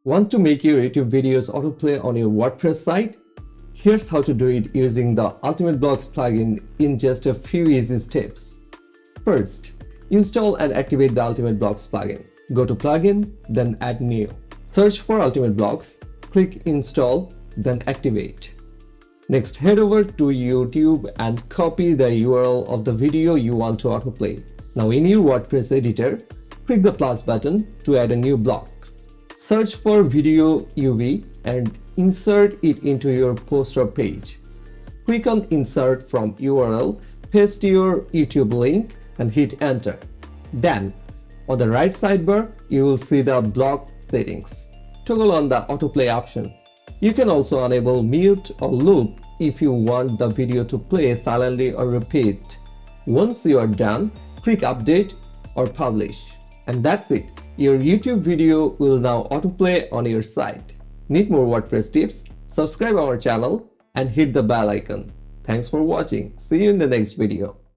Want to make your YouTube videos autoplay on your WordPress site? Here's how to do it using the Ultimate Blocks plugin in just a few easy steps. First, install and activate the Ultimate Blocks plugin. Go to Plugin, then Add New. Search for Ultimate Blocks, click Install, then Activate. Next, head over to YouTube and copy the URL of the video you want to autoplay. Now in your WordPress editor, click the plus button to add a new block. Search for Video UV and insert it into your poster page. Click on Insert from URL, paste your YouTube link and hit Enter. Then, on the right sidebar, you will see the block settings. Toggle on the Autoplay option. You can also enable mute or loop if you want the video to play silently or repeat. Once you are done, click Update or Publish. And that's it. Your YouTube video will now autoplay on your site. Need more WordPress tips? Subscribe our channel and hit the bell icon. Thanks for watching. See you in the next video.